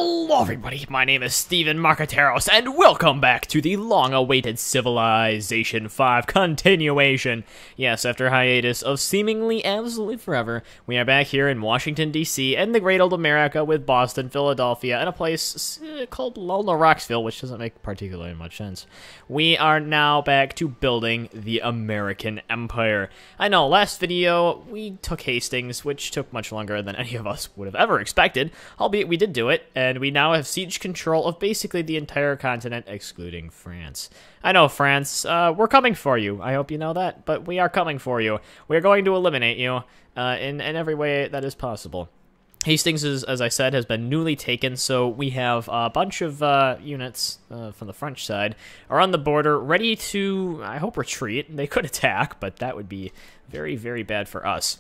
Hello everybody, my name is Steven Marcateros, and welcome back to the long-awaited Civilization 5 continuation. Yes, after a hiatus of seemingly absolutely forever, we are back here in Washington, D.C., and the great old America with Boston, Philadelphia, and a place called Lona Roxville, which doesn't make particularly much sense. We are now back to building the American Empire. I know, last video, we took Hastings, which took much longer than any of us would have ever expected, albeit we did do it, and we now have siege control of basically the entire continent, excluding France. I know, France, we're coming for you. I hope you know that, but we are coming for you. We're going to eliminate you in every way that is possible. Hastings, as I said, has been newly taken, so we have a bunch of units from the French side are on the border, ready to, I hope, retreat. They could attack, but that would be very, very bad for us.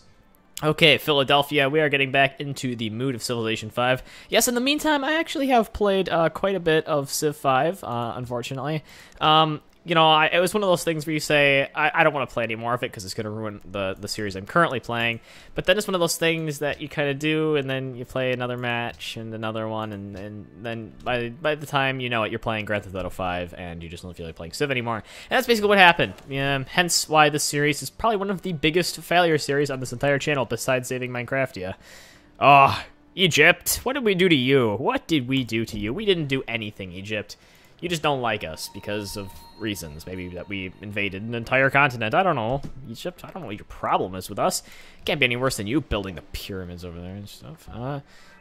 Okay, Philadelphia, we are getting back into the mood of Civilization 5. Yes, in the meantime, I actually have played quite a bit of Civ 5, unfortunately. You know, it was one of those things where you say, I don't want to play any more of it because it's going to ruin the series I'm currently playing. But then it's one of those things that you kind of do, and then you play another match and another one, and then by the time you know it, you're playing Grand Theft Auto 5, and you just don't feel like playing Civ anymore. And that's basically what happened. Hence why this series is probably one of the biggest failure series on this entire channel, besides Saving Minecraftia. Oh, Egypt, what did we do to you? What did we do to you? We didn't do anything, Egypt. You just don't like us because of reasons. Maybe that we invaded an entire continent. I don't know. Egypt, I don't know what your problem is with us. Can't be any worse than you building the pyramids over there and stuff.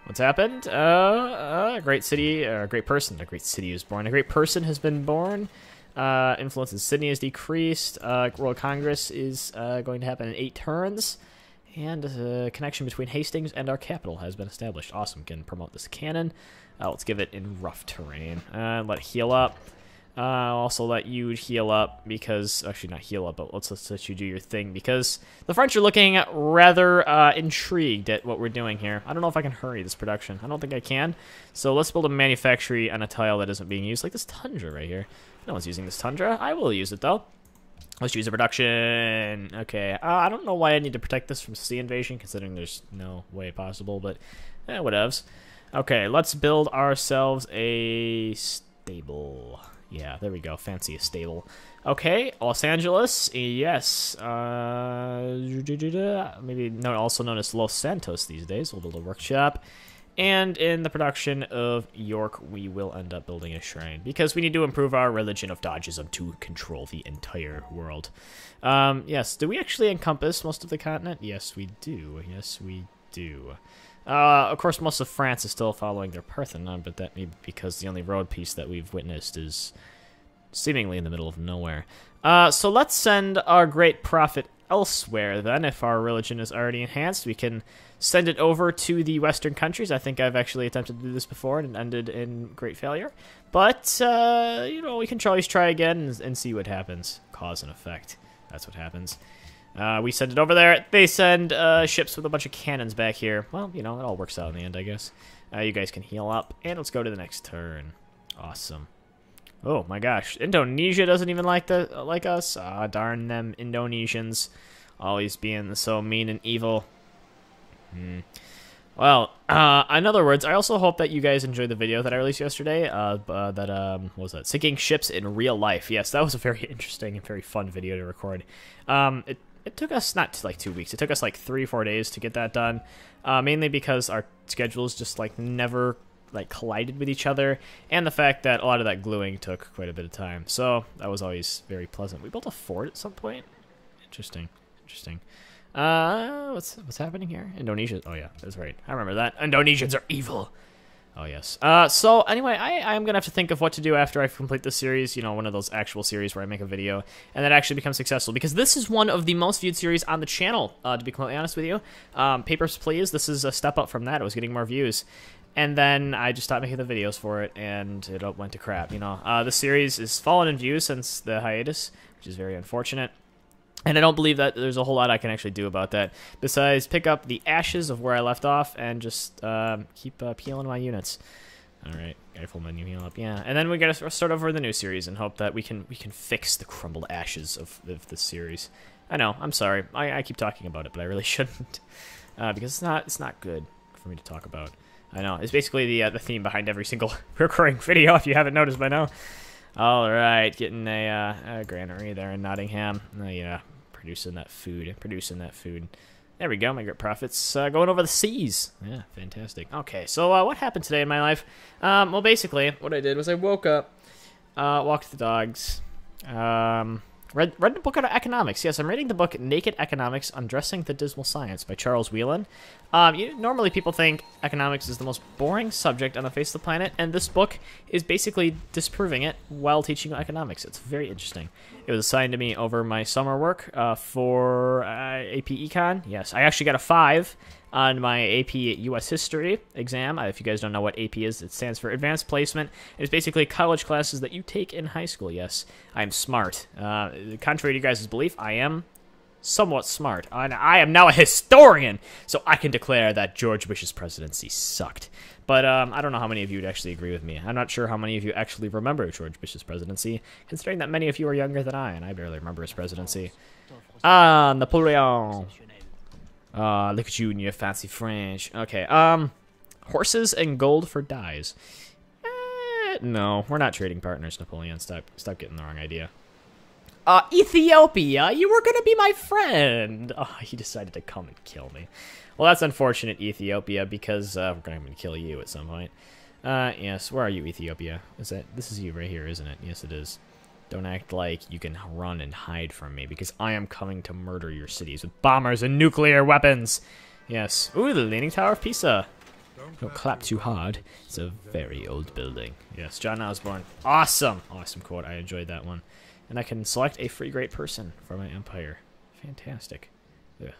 What's happened? A great city, a great person. A great city is born. A great person has been born. Influence in Sydney has decreased. World Congress is going to happen in 8 turns. And a connection between Hastings and our capital has been established. Awesome. Can promote this cannon. Let's give it in rough terrain. Let it heal up. Also let you heal up because... Actually, not heal up, but let's let you do your thing because the French are looking rather intrigued at what we're doing here. I don't know if I can hurry this production. I don't think I can. So let's build a manufactory on a tile that isn't being used, like this tundra right here. No one's using this tundra. I will use it, though. Let's use a production. Okay, I don't know why I need to protect this from sea invasion, considering there's no way possible, but whatevs. Okay, let's build ourselves a stable. Yeah, there we go. Fancy a stable. Okay, Los Angeles. Yes. Maybe also known as Los Santos these days. We'll build a workshop. And in the production of York, we will end up building a shrine because we need to improve our religion of Dodgism to control the entire world. Yes, do we actually encompass most of the continent? Yes, we do. Yes, we do. Of course, most of France is still following their Parthenon, but that may be because the only road piece that we've witnessed is seemingly in the middle of nowhere. So let's send our great prophet elsewhere, then. If our religion is already enhanced, we can send it over to the Western countries. I think I've actually attempted to do this before and ended in great failure. But, you know, we can always try again and see what happens. Cause and effect. That's what happens. We send it over there. They send ships with a bunch of cannons back here. Well, you know, it all works out in the end, I guess. You guys can heal up. And let's go to the next turn. Awesome. Oh, my gosh. Indonesia doesn't even like us. Ah, darn them Indonesians. Always being so mean and evil. Well, in other words, I also hope that you guys enjoyed the video that I released yesterday. What was that? Sinking ships in real life. Yes, that was a very interesting and very fun video to record. It took us not like 2 weeks. It took us like 3 or 4 days to get that done. Mainly because our schedules just like never collided with each other, and the fact that a lot of that gluing took quite a bit of time. So that was always very pleasant. We built a fort at some point. Interesting. What's happening here? Indonesia. Oh yeah, that's right. I remember that. Indonesians are evil. Oh yes. So anyway, I'm gonna have to think of what to do after I complete this series. You know, one of those actual series where I make a video and that actually becomes successful, because this is one of the most viewed series on the channel. To be completely honest with you, Papers, Please. This is a step up from that. It was getting more views. And then I just stopped making the videos for it, and it all went to crap, you know. The series has fallen in views since the hiatus, which is very unfortunate. And I don't believe that there's a whole lot I can actually do about that, besides pick up the ashes of where I left off and just keep healing my units. All right, full menu heal up, yeah. And then we gotta start over the new series and hope that we can fix the crumbled ashes of this series. I know, I'm sorry. I keep talking about it, but I really shouldn't, because it's not good for me to talk about. I know. It's basically the theme behind every single recurring video, if you haven't noticed by now. All right, getting a granary there in Nottingham. Oh, yeah, producing that food. There we go, my great profits going over the seas. Yeah, fantastic. Okay, so what happened today in my life? Well, basically, what I did was I woke up, walked the dogs, read the book on economics. Yes, I'm reading the book Naked Economics, Undressing the Dismal Science by Charles Whelan. Normally people think economics is the most boring subject on the face of the planet, and this book is basically disproving it while teaching economics. It's very interesting. It was assigned to me over my summer work for AP Econ. Yes, I actually got a 5 on my AP U.S. History exam. If you guys don't know what AP is, it stands for Advanced Placement. It's basically college classes that you take in high school. Yes, I'm smart. Contrary to you guys' belief, I am somewhat smart. And I am now a historian, so I can declare that George Bush's presidency sucked. But I don't know how many of you would actually agree with me. I'm not sure how many of you actually remember George Bush's presidency, considering that many of you are younger than I, and I barely remember his presidency. Napoleon. Look at you and your fancy French. Okay, horses and gold for dyes. No, we're not trading partners, Napoleon. Stop getting the wrong idea. Ethiopia, you were gonna be my friend. Oh, he decided to come and kill me. Well, that's unfortunate, Ethiopia, because we're gonna kill you at some point. Yes, where are you, Ethiopia? This is you right here, isn't it? Yes, it is. Don't act like you can run and hide from me, because I am coming to murder your cities with bombers and nuclear weapons. Yes. Ooh, the Leaning Tower of Pisa. Don't clap too hard. It's a very old building. Yes, John Osborne. Awesome. Awesome quote. I enjoyed that one. And I can select a free great person for my empire. Fantastic. Ugh.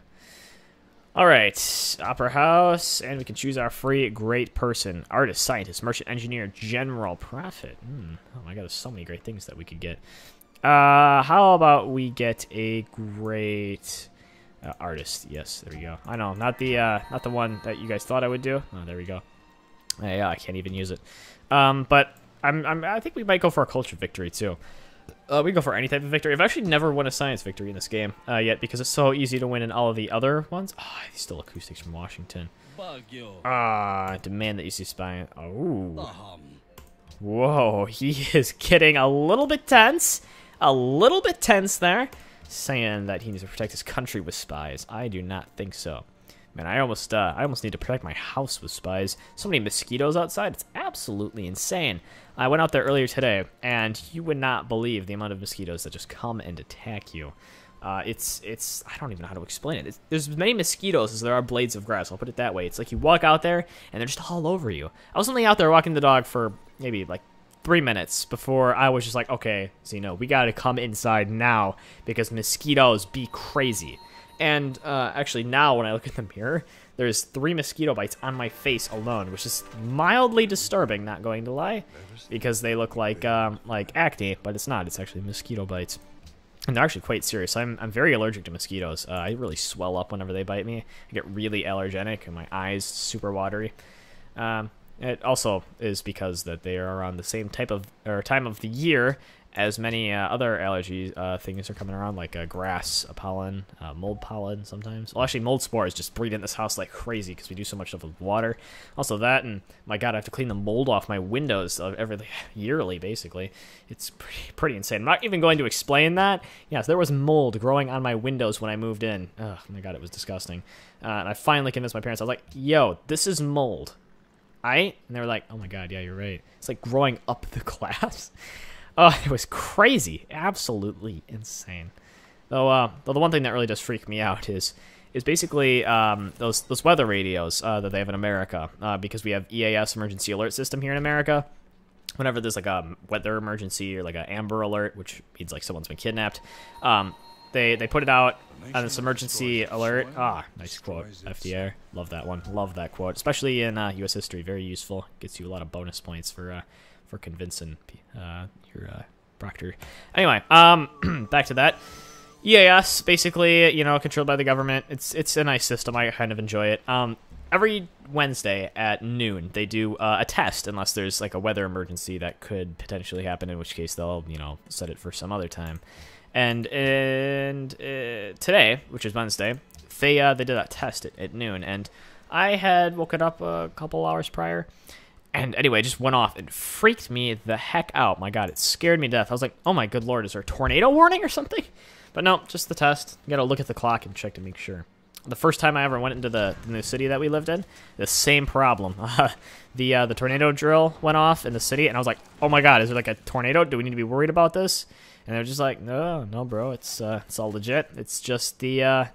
All right, Opera House, and we can choose our free great person. Artist, scientist, merchant, engineer, general, prophet. Oh my god, there's so many great things that we could get. How about we get a great artist? Yes, there we go. I know, not the one that you guys thought I would do. Oh, there we go. Yeah, I can't even use it. But I think we might go for a culture victory too. We go for any type of victory. I've actually never won a science victory in this game yet because it's so easy to win in all of the other ones. These still acoustics from Washington. Demand that you see spying. Oh. Whoa, he is getting a little bit tense. A little bit tense there. Saying that he needs to protect his country with spies. I do not think so. Man, I almost need to protect my house with spies. So many mosquitoes outside. It's absolutely insane. I went out there earlier today, and you would not believe the amount of mosquitoes that just come and attack you. It's I don't even know how to explain it. There's as many mosquitoes as there are blades of grass. I'll put it that way. It's like you walk out there, and they're just all over you. I was only out there walking the dog for maybe like 3 minutes before I was just like, okay, Zeno, we gotta come inside now because mosquitoes be crazy. And actually now when I look in the mirror, there's 3 mosquito bites on my face alone, which is mildly disturbing, not going to lie, because they look like acne, but it's not. It's actually mosquito bites. And they're actually quite serious. I'm very allergic to mosquitoes. I really swell up whenever they bite me. I get really allergenic, and my eyes super watery. It also is because that they are around the same time of the year as many other allergy things are coming around, like grass pollen, mold pollen sometimes. Well, actually, mold spores just breed in this house like crazy because we do so much stuff with water. Also that, and my god, I have to clean the mold off my windows yearly, basically. It's pretty insane. I'm not even going to explain that. Yes, there was mold growing on my windows when I moved in. Oh my god, it was disgusting. And I finally convinced my parents. I was like, yo, this is mold. And they were like, oh my god, yeah, you're right. It's like growing up the glass. Oh, it was crazy. Absolutely insane. Though the one thing that really does freak me out is basically those weather radios that they have in America, because we have EAS, emergency alert system here in America. Whenever there's like a weather emergency or like an Amber Alert, which means like someone's been kidnapped, they put it out on this emergency alert. Nice quote, FDR. Love that one. Love that quote, especially in U.S. history. Very useful. Gets you a lot of bonus points for convincing your proctor. Anyway, back to that. EAS, basically, controlled by the government. It's a nice system. I kind of enjoy it. Every Wednesday at noon, they do a test, unless there's like a weather emergency that could potentially happen, in which case they'll, set it for some other time. And today, which is Wednesday, they did that test at noon, and I had woken up a couple hours prior, and anyway, it just went off and freaked me the heck out. My God, it scared me to death. I was like, oh my good Lord, is there a tornado warning or something? But no, just the test. You gotta look at the clock and check to make sure. The first time I ever went into the new city that we lived in, the same problem. The tornado drill went off in the city, and I was like, oh my God, is there like a tornado? Do we need to be worried about this? And they're just like, no, bro, it's all legit. It's just the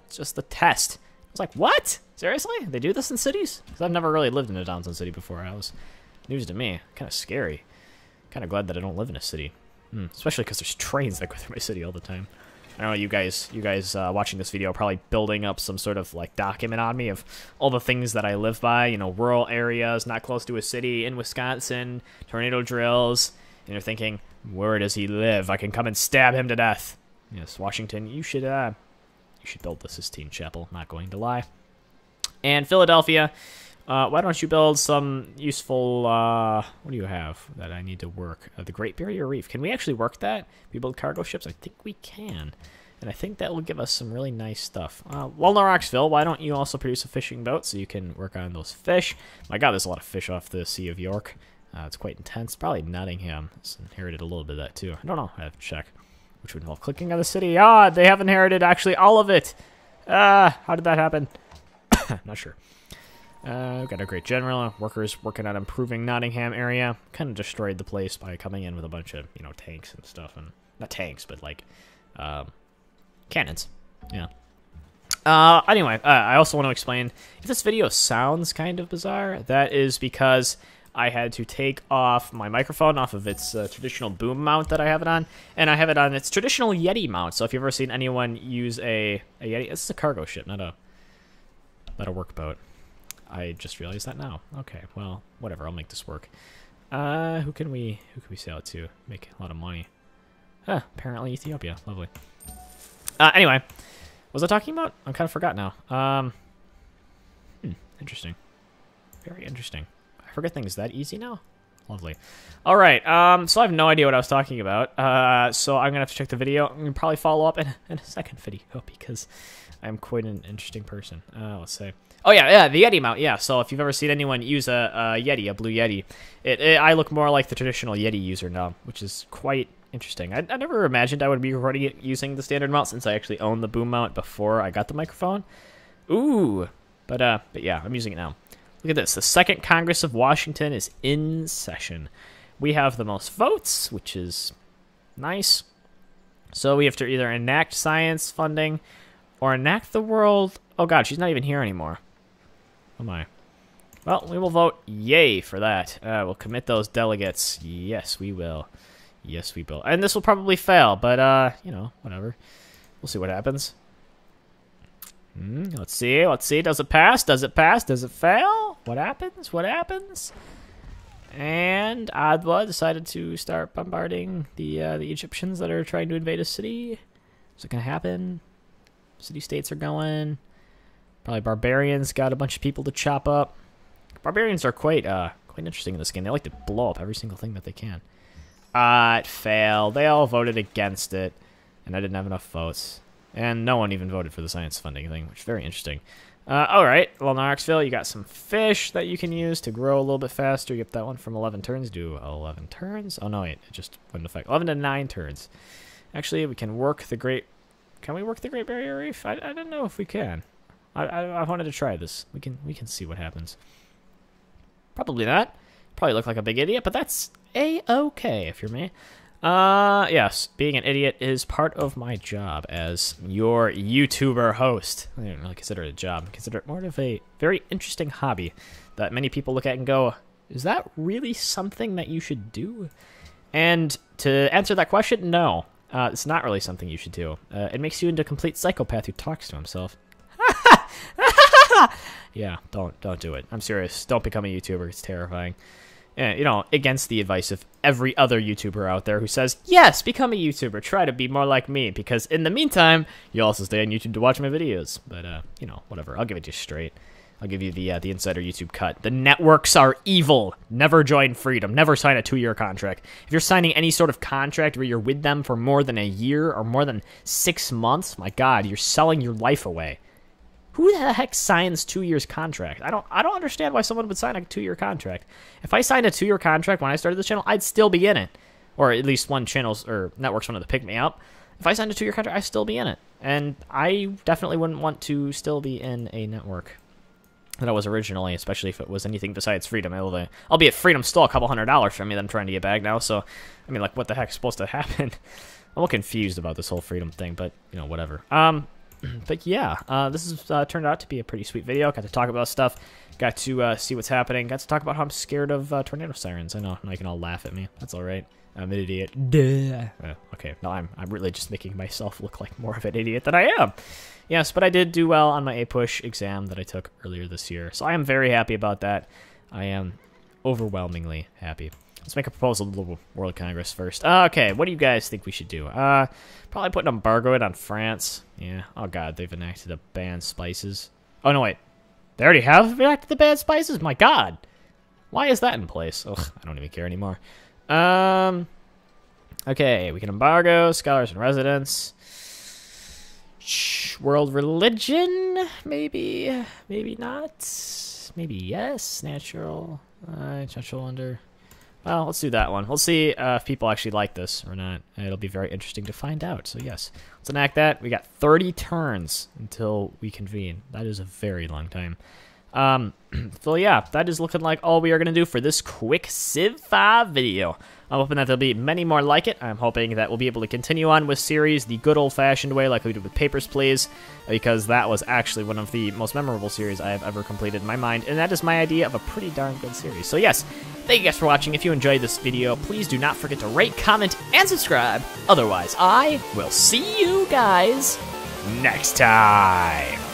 test. I was like, what? Seriously? They do this in cities? Because I've never really lived in a downtown city before. I was news to me. Kind of scary. Kind of glad that I don't live in a city. Especially because there's trains that go through my city all the time. I don't know, you guys watching this video are probably building up some sort of like document on me of all the things that I live by. You know, rural areas, not close to a city, in Wisconsin, tornado drills. And you're thinking, where does he live? I can come and stab him to death. Yes, Washington, you should build the Sistine Chapel. Not going to lie. And Philadelphia, why don't you build some useful, what do you have that I need to work? The Great Barrier Reef. Can we actually work that? We build cargo ships? I think we can. And I think that will give us some really nice stuff. Walnut Rocksville, why don't you also produce a fishing boat so you can work on those fish? My God, there's a lot of fish off the Sea of York. It's quite intense. Probably Nottingham has inherited a little bit of that too. I don't know. I have to check. Which would involve clicking on the city. They have inherited actually all of it. How did that happen? Not sure. Got a great general. Workers working on improving Nottingham area. Kind of destroyed the place by coming in with a bunch of, tanks and stuff. And not tanks, but like cannons. Yeah. Anyway, I also want to explain, if this video sounds kind of bizarre, that is because I had to take off my microphone off of its traditional boom mount that I have it on, and I have it on its traditional Yeti mount. So if you've ever seen anyone use a Yeti, this is a cargo ship, not a workboat. I just realized that now. Okay, well, whatever. I'll make this work. Who can we sail to? Make a lot of money. Huh, apparently Ethiopia. Lovely. Anyway, what was I talking about? I'm kind of forgot now. Interesting. Very interesting. I forget things that easy now. Lovely. All right. So I have no idea what I was talking about. So I'm gonna have to check the video. I'm gonna probably follow up in a second video because I'm quite an interesting person. Let's say. Oh yeah, the Yeti mount. Yeah. So if you've ever seen anyone use a Yeti, a blue Yeti, I look more like the traditional Yeti user now, which is quite interesting. I never imagined I would be recording it using the standard mount since I actually owned the boom mount before I got the microphone. Ooh. But yeah, I'm using it now. Look at this. The Second Congress of Washington is in session. We have the most votes, which is nice. So we have to either enact science funding or enact the world. Oh god, she's not even here anymore. Oh my. Well, we will vote yay for that. We'll commit those delegates. Yes, we will. Yes, we will. And this will probably fail, but, whatever. We'll see what happens. Let's see. Does it pass? Does it pass? Does it fail? What happens? What happens? And Adwa decided to start bombarding the Egyptians that are trying to invade a city. Is it gonna happen? City-states are going. Probably barbarians got a bunch of people to chop up. Barbarians are quite interesting in this game. They like to blow up every single thing that they can. It failed. They all voted against it, and I didn't have enough votes. And no one even voted for the science funding thing, which is very interesting. Alright, well, Knoxville, you got some fish that you can use to grow a little bit faster. You get that one from 11 turns. Do 11 turns. Oh, no, wait, it just wouldn't affect. 11 to 9 turns. Actually, we can work the Great... Can we work the Great Barrier Reef? I don't know if we can. I wanted to try this. We can see what happens. Probably not. Probably look like a big idiot, but that's A-okay if you're me. Yes, being an idiot is part of my job as your YouTuber host. I don't really consider it a job. I consider it more of a very interesting hobby that many people look at and go, is that really something that you should do? And to answer that question, no. It's not really something you should do. It makes you into a complete psychopath who talks to himself. Yeah, don't do it. I'm serious. Don't become a YouTuber. It's terrifying. Against the advice of every other YouTuber out there who says, yes, become a YouTuber, try to be more like me, because in the meantime, you also stay on YouTube to watch my videos. But, whatever, I'll give it to you straight. I'll give you the insider YouTube cut. The networks are evil. Never join Freedom. Never sign a 2-year contract. If you're signing any sort of contract where you're with them for more than a year or more than 6 months, my God, you're selling your life away. Who the heck signs 2 years contract? I don't understand why someone would sign a 2-year contract. If I signed a 2-year contract when I started this channel, I'd still be in it. Or at least one channel's or network's wanted to pick me up. If I signed a 2-year contract, I'd still be in it. And I definitely wouldn't want to still be in a network that I was originally, especially if it was anything besides Freedom. Albeit Freedom's still a couple $100 from me that I'm trying to get back now, so, I mean, like, what the heck's supposed to happen? I'm a little confused about this whole Freedom thing, but, you know, whatever. But yeah, this has turned out to be a pretty sweet video. Got to talk about stuff. Got to see what's happening. Got to talk about how I'm scared of tornado sirens. I know, now you can all laugh at me. That's all right. I'm an idiot. Duh. Okay, no, I'm really just making myself look like more of an idiot than I am. Yes, but I did do well on my A-Push exam that I took earlier this year, so I am very happy about that. I am overwhelmingly happy. Let's make a proposal to the World Congress first. Okay, what do you guys think we should do? Probably put an embargo on France. Yeah. Oh god, they've enacted a ban spices. Oh no, wait. They already have enacted the ban spices? My god. Why is that in place? Ugh, I don't even care anymore. Okay, we can embargo scholars and residents. World religion? Maybe. Maybe not. Maybe yes. Natural. Natural under. Well, let's do that one. We'll see if people actually like this or not. It'll be very interesting to find out. So yes, let's enact that. We got 30 turns until we convene. That is a very long time. So yeah, that is looking like all we are going to do for this quick Civ 5 video. I'm hoping that there'll be many more like it. I'm hoping that we'll be able to continue on with series the good old-fashioned way like we did with Papers, Please, because that was actually one of the most memorable series I have ever completed in my mind, and that is my idea of a pretty darn good series. So yes, thank you guys for watching. If you enjoyed this video, please do not forget to rate, comment, and subscribe. Otherwise, I will see you guys next time.